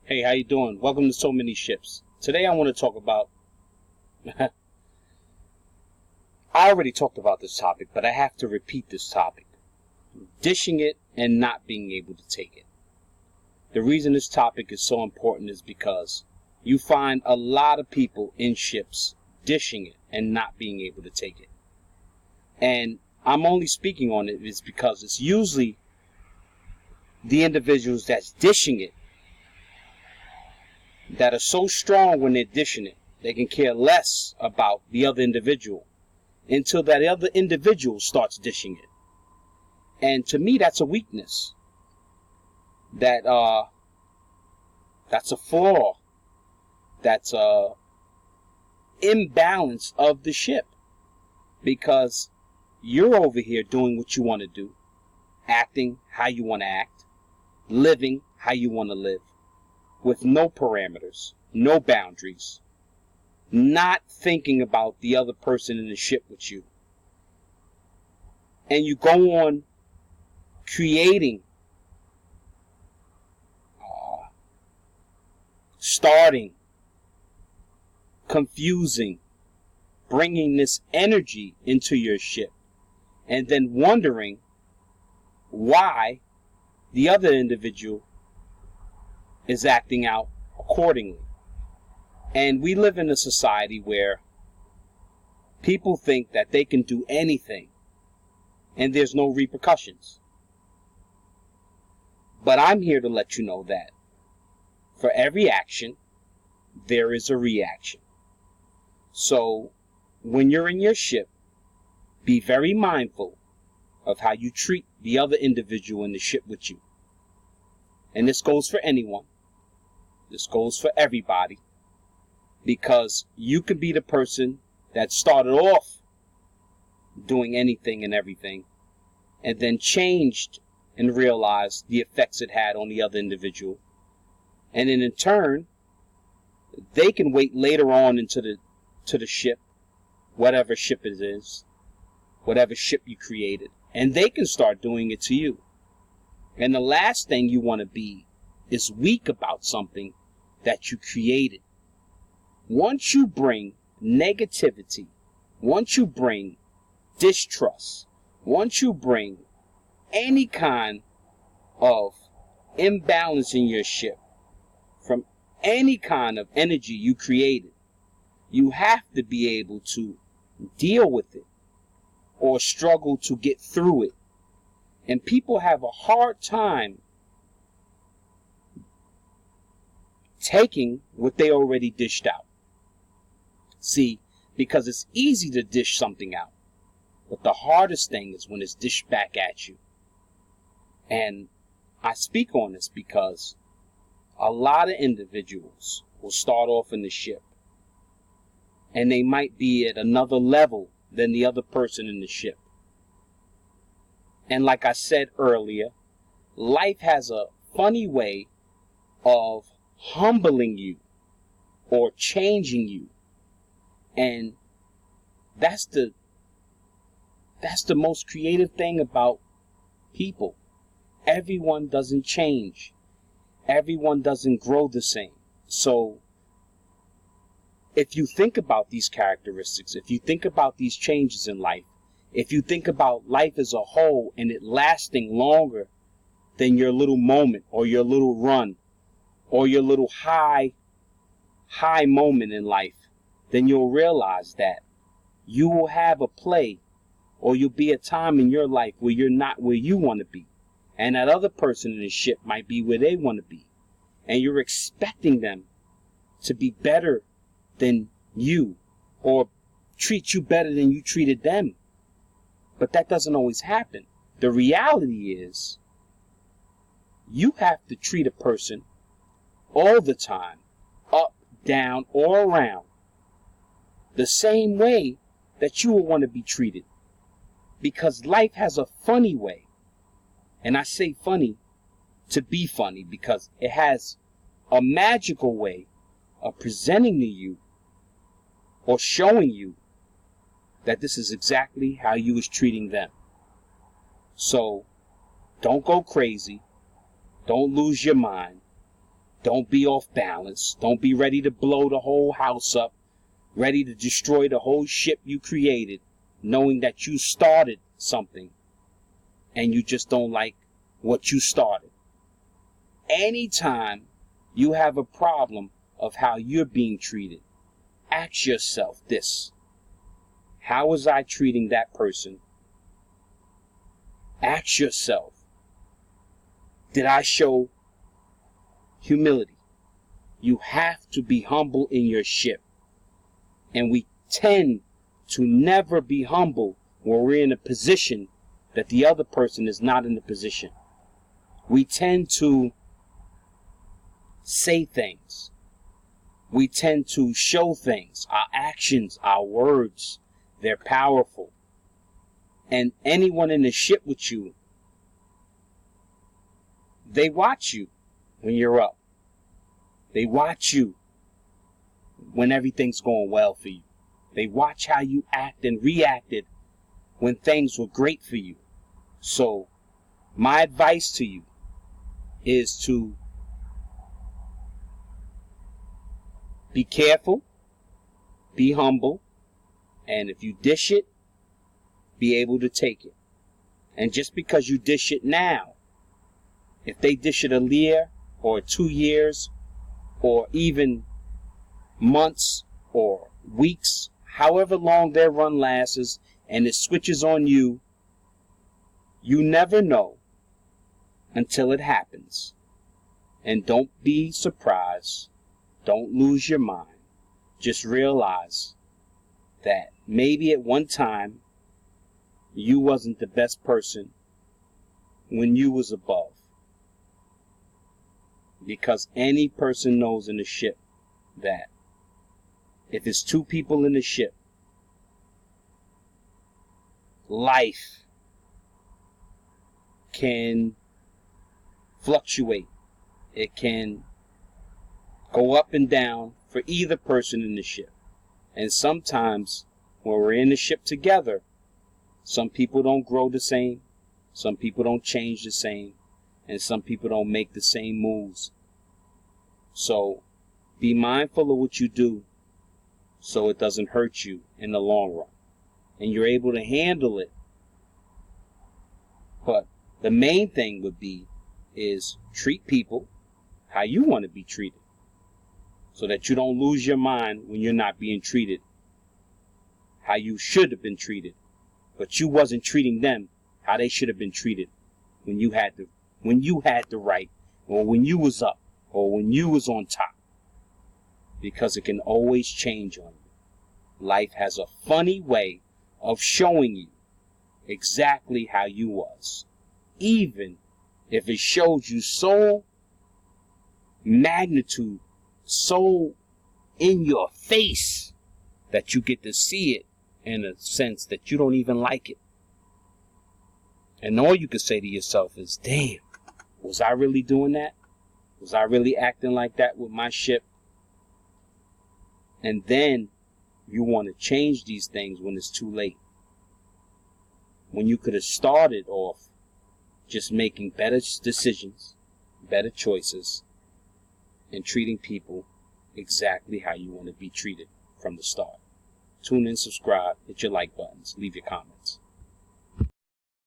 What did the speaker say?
Hey, how you doing? Welcome to So Many Ships. Today I want to talk about I already talked about this topic, but I have to repeat this topic. Dishing it and not being able to take it. The reason this topic is so important is because you find a lot of people in ships dishing it and not being able to take it. And I'm only speaking on it is because it's usually the individuals that's dishing it that are so strong when they're dishing it, they can care less about the other individual until that other individual starts dishing it. And to me, that's a weakness. That's a flaw. That's a imbalance of the ship. Because you're over here doing what you want to do, acting how you want to act, living how you want to live, with no parameters, no boundaries, not thinking about the other person in the ship with you. And you go on creating, starting, confusing, bringing this energy into your ship, and then wondering why the other individual is acting out accordingly. And we live in a society where people think that they can do anything and there's no repercussions. But I'm here to let you know that for every action, there is a reaction. So when you're in your ship, be very mindful of how you treat the other individual in the ship with you. And this goes for anyone. This goes for everybody. Because you could be the person that started off doing anything and everything and then changed and realized the effects it had on the other individual. And then in turn, they can wait later on into the ship, whatever ship it is, whatever ship you created, and they can start doing it to you. And the last thing you want to be is weak about something that you created. Once you bring negativity, once you bring distrust, once you bring any kind of imbalance in your ship from any kind of energy you created, you have to be able to deal with it or struggle to get through it. And people have a hard time taking what they already dished out. See, because it's easy to dish something out, but the hardest thing is when it's dished back at you. And I speak on this because a lot of individuals will start off in the ship, and they might be at another level than the other person in the ship. And like I said earlier, life has a funny way of humbling you or changing you. And that's the most creative thing about people. Everyone doesn't change. Everyone doesn't grow the same. So if you think about these characteristics, if you think about these changes in life, if you think about life as a whole and it lasting longer than your little moment or your little run or your little high moment in life, then you'll realize that you will have a play or you'll be a time in your life where you're not where you want to be. And that other person in the ship might be where they want to be. And you're expecting them to be better than you or treat you better than you treated them. But that doesn't always happen. The reality is you have to treat a person all the time, up, down, or around, the same way that you will want to be treated. Because life has a funny way. And I say funny to be funny because it has a magical way of presenting to you or showing you that this is exactly how you was treating them. So don't go crazy. Don't lose your mind. Don't be off balance. Don't be ready to blow the whole house up, ready to destroy the whole ship you created, knowing that you started something and you just don't like what you started. Anytime you have a problem of how you're being treated, ask yourself this: how was I treating that person? Ask yourself, did I show humility? You have to be humble in your ship. And we tend to never be humble when we're in a position that the other person is not in the position. We tend to say things. We tend to show things. Our actions, our words, they're powerful. And anyone in the ship with you, they watch you when you're up. They watch you when everything's going well for you. They watch how you act and reacted when things were great for you. So, my advice to you is to be careful, be humble, and if you dish it, be able to take it. And just because you dish it now, if they dish it a year or 2 years or even months or weeks, however long their run lasts, and it switches on you, you never know until it happens. And don't be surprised. Don't lose your mind. Just realize that maybe at one time you wasn't the best person when you was above. Because any person knows in the ship that if it's 2 people in the ship, life can fluctuate. It can go up and down for either person in the ship. And sometimes when we're in the ship together, some people don't grow the same, some people don't change the same, and some people don't make the same moves. So be mindful of what you do so it doesn't hurt you in the long run. And you're able to handle it. But the main thing would be is treat people how you want to be treated, so that you don't lose your mind when you're not being treated how you should have been treated, but you wasn't treating them how they should have been treated when you had the right, or when you was up, or when you was on top. Because it can always change on you. Life has a funny way of showing you exactly how you was, even if it shows you so magnitude, so in your face, that you get to see it in a sense that you don't even like it. And all you can say to yourself is, damn, was I really doing that? Was I really acting like that with my ship? And then you want to change these things when it's too late. When you could have started off just making better decisions, better choices, and treating people exactly how you want to be treated from the start. Tune in, subscribe, hit your like buttons, leave your comments.